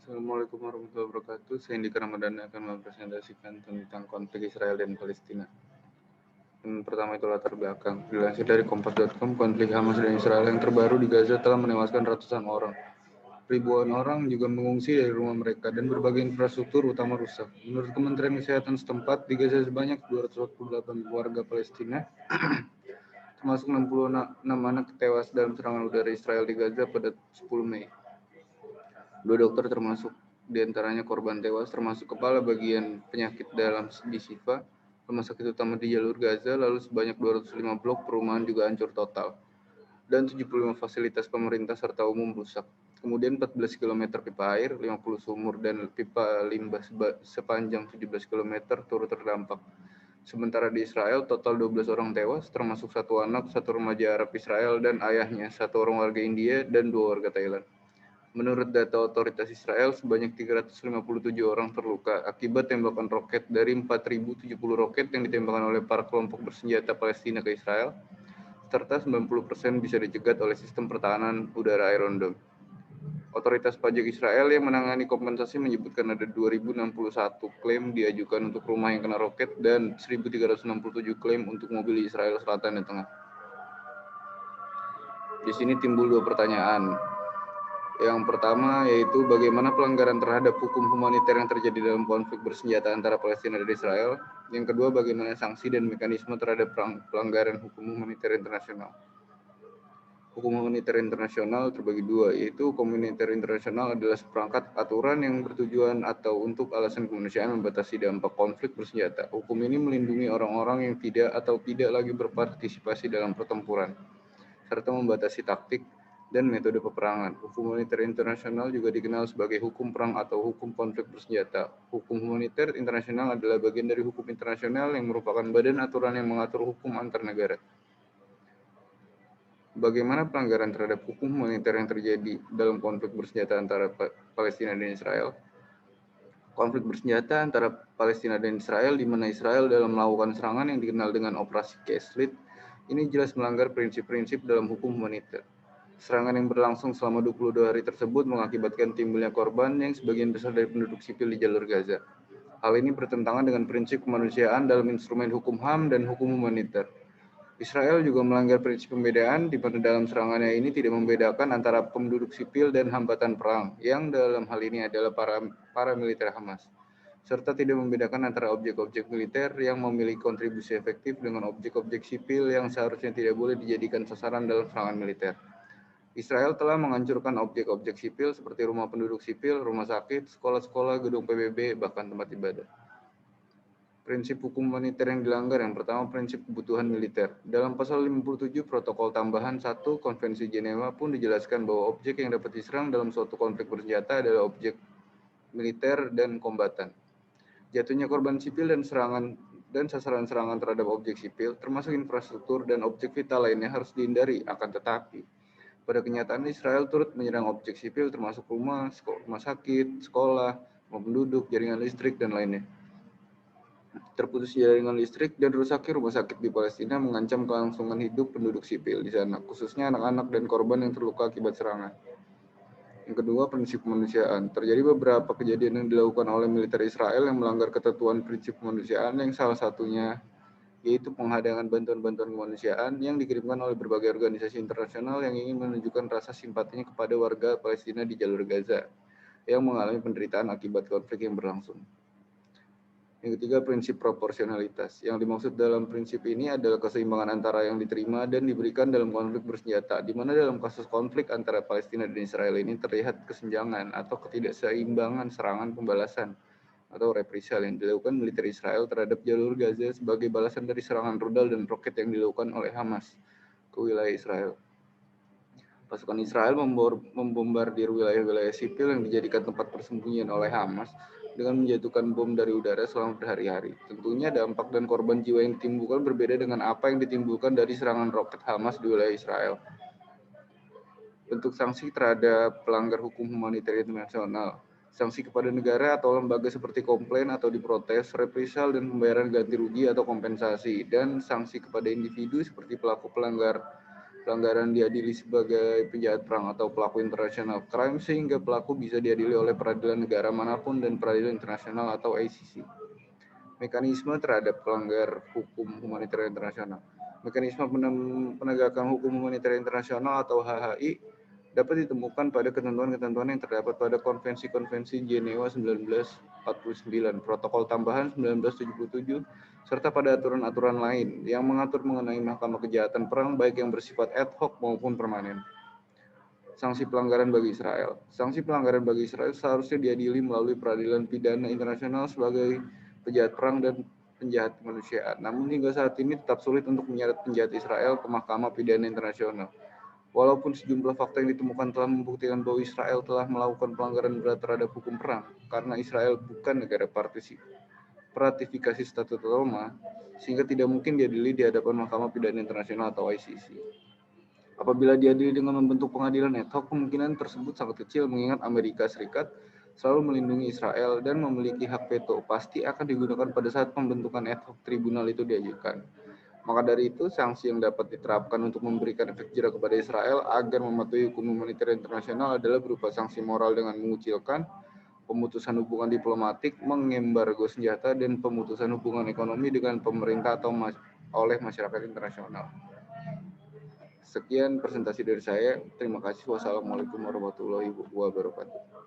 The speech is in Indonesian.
Assalamualaikum warahmatullahi wabarakatuh. Saya Indika Ramadhani akan mempresentasikan tentang konflik Israel dan Palestina. Yang pertama itu latar belakang. Dilansir dari Kompas.com, konflik Hamas dan Israel yang terbaru di Gaza telah menewaskan ratusan orang. Ribuan orang juga mengungsi dari rumah mereka dan berbagai infrastruktur utama rusak. Menurut Kementerian Kesehatan setempat, di Gaza sebanyak 248 warga Palestina, termasuk 66 anak tewas dalam serangan udara Israel di Gaza pada 10 Mei. 2 dokter termasuk diantaranya korban tewas, termasuk kepala bagian penyakit dalam di Shifa, rumah sakit utama di jalur Gaza, lalu sebanyak 205 blok perumahan juga hancur total, dan 75 fasilitas pemerintah serta umum rusak. Kemudian 14 km pipa air, 50 sumur, dan pipa limbah sepanjang 17 km turut terdampak. Sementara di Israel, total 12 orang tewas, termasuk 1 anak, 1 remaja Arab Israel dan ayahnya, 1 orang warga India, dan 2 warga Thailand. Menurut data otoritas Israel, sebanyak 357 orang terluka akibat tembakan roket dari 4.070 roket yang ditembakkan oleh para kelompok bersenjata Palestina ke Israel, serta 90% bisa dicegat oleh sistem pertahanan udara Iron Dome. Otoritas pajak Israel yang menangani kompensasi menyebutkan ada 2.061 klaim diajukan untuk rumah yang kena roket dan 1.367 klaim untuk mobil di Israel Selatan dan Tengah. Di sini timbul 2 pertanyaan. Yang pertama yaitu bagaimana pelanggaran terhadap hukum humaniter yang terjadi dalam konflik bersenjata antara Palestina dan Israel. Yang kedua, bagaimana sanksi dan mekanisme terhadap pelanggaran hukum humaniter internasional. Hukum humaniter internasional terbagi 2, yaitu hukum humaniter internasional adalah seperangkat aturan yang bertujuan atau untuk alasan kemanusiaan membatasi dampak konflik bersenjata. Hukum ini melindungi orang-orang yang tidak atau tidak lagi berpartisipasi dalam pertempuran, serta membatasi taktik dan metode peperangan. Hukum humaniter internasional juga dikenal sebagai hukum perang atau hukum konflik bersenjata. Hukum humaniter internasional adalah bagian dari hukum internasional yang merupakan badan aturan yang mengatur hukum antar negara. Bagaimana pelanggaran terhadap hukum humaniter yang terjadi dalam konflik bersenjata antara Palestina dan Israel? Konflik bersenjata antara Palestina dan Israel, di mana Israel dalam melakukan serangan yang dikenal dengan Operasi Castle, ini jelas melanggar prinsip-prinsip dalam hukum humaniter. Serangan yang berlangsung selama 22 hari tersebut mengakibatkan timbulnya korban yang sebagian besar dari penduduk sipil di jalur Gaza. Hal ini bertentangan dengan prinsip kemanusiaan dalam instrumen hukum HAM dan hukum humaniter. Israel juga melanggar prinsip pembedaan di mana dalam serangannya ini tidak membedakan antara penduduk sipil dan hambatan perang, yang dalam hal ini adalah para militer Hamas, serta tidak membedakan antara objek-objek militer yang memiliki kontribusi efektif dengan objek-objek sipil yang seharusnya tidak boleh dijadikan sasaran dalam serangan militer. Israel telah menghancurkan objek-objek sipil seperti rumah penduduk sipil, rumah sakit, sekolah-sekolah, gedung PBB, bahkan tempat ibadah. Prinsip hukum humaniter yang dilanggar. Yang pertama, prinsip kebutuhan militer. Dalam pasal 57 protokol tambahan 1 Konvensi Jenewa pun dijelaskan bahwa objek yang dapat diserang dalam suatu konflik bersenjata adalah objek militer dan kombatan. Jatuhnya korban sipil dan sasaran serangan terhadap objek sipil, termasuk infrastruktur dan objek vital lainnya harus dihindari. Akan tetapi, pada kenyataan Israel turut menyerang objek sipil termasuk rumah sakit, sekolah, rumah penduduk, jaringan listrik, dan lainnya. Terputus jaringan listrik dan rusaknya rumah sakit di Palestina mengancam kelangsungan hidup penduduk sipil di sana, khususnya anak-anak dan korban yang terluka akibat serangan. Yang kedua, prinsip kemanusiaan. Terjadi beberapa kejadian yang dilakukan oleh militer Israel yang melanggar ketentuan prinsip kemanusiaan, yang salah satunya yaitu penghadangan bantuan-bantuan kemanusiaan yang dikirimkan oleh berbagai organisasi internasional yang ingin menunjukkan rasa simpatinya kepada warga Palestina di jalur Gaza yang mengalami penderitaan akibat konflik yang berlangsung. Yang ketiga, prinsip proporsionalitas. Yang dimaksud dalam prinsip ini adalah keseimbangan antara yang diterima dan diberikan dalam konflik bersenjata, di mana dalam kasus konflik antara Palestina dan Israel ini terlihat kesenjangan atau ketidakseimbangan serangan pembalasan atau reprisal yang dilakukan militer Israel terhadap jalur Gaza sebagai balasan dari serangan rudal dan roket yang dilakukan oleh Hamas ke wilayah Israel. Pasukan Israel membombardir wilayah-wilayah sipil yang dijadikan tempat persembunyian oleh Hamas dengan menjatuhkan bom dari udara selama berhari-hari. Tentunya dampak dan korban jiwa yang ditimbulkan berbeda dengan apa yang ditimbulkan dari serangan roket Hamas di wilayah Israel. Bentuk sanksi terhadap pelanggar hukum humaniter internasional. Sanksi kepada negara atau lembaga seperti komplain atau diprotes, reprisal dan pembayaran ganti rugi atau kompensasi, dan sanksi kepada individu seperti pelaku pelanggar pelanggaran diadili sebagai penjahat perang atau pelaku international crime sehingga pelaku bisa diadili oleh peradilan negara manapun dan peradilan internasional atau ICC. Mekanisme terhadap pelanggar hukum humaniter internasional. Mekanisme penegakan hukum humaniter internasional atau HHI dapat ditemukan pada ketentuan-ketentuan yang terdapat pada Konvensi-Konvensi Jenewa 1949, Protokol Tambahan 1977, serta pada aturan-aturan lain yang mengatur mengenai Mahkamah Kejahatan Perang baik yang bersifat ad hoc maupun permanen. Sanksi pelanggaran bagi Israel. Sanksi pelanggaran bagi Israel seharusnya diadili melalui peradilan pidana internasional sebagai penjahat perang dan penjahat kemanusiaan. Namun hingga saat ini tetap sulit untuk menyeret penjahat Israel ke Mahkamah Pidana Internasional. Walaupun sejumlah fakta yang ditemukan telah membuktikan bahwa Israel telah melakukan pelanggaran berat terhadap hukum perang, karena Israel bukan negara ratifikasi Statut Roma, sehingga tidak mungkin diadili di hadapan Mahkamah Pidana Internasional atau ICC. Apabila diadili dengan membentuk pengadilan ad hoc, kemungkinan tersebut sangat kecil mengingat Amerika Serikat selalu melindungi Israel dan memiliki hak veto pasti akan digunakan pada saat pembentukan ad hoc tribunal itu diajukan. Maka dari itu, sanksi yang dapat diterapkan untuk memberikan efek jera kepada Israel agar mematuhi hukum humaniter internasional adalah berupa sanksi moral dengan mengucilkan, pemutusan hubungan diplomatik, mengembargo senjata, dan pemutusan hubungan ekonomi dengan pemerintah atau oleh masyarakat internasional. Sekian presentasi dari saya. Terima kasih. Wassalamualaikum warahmatullahi wabarakatuh.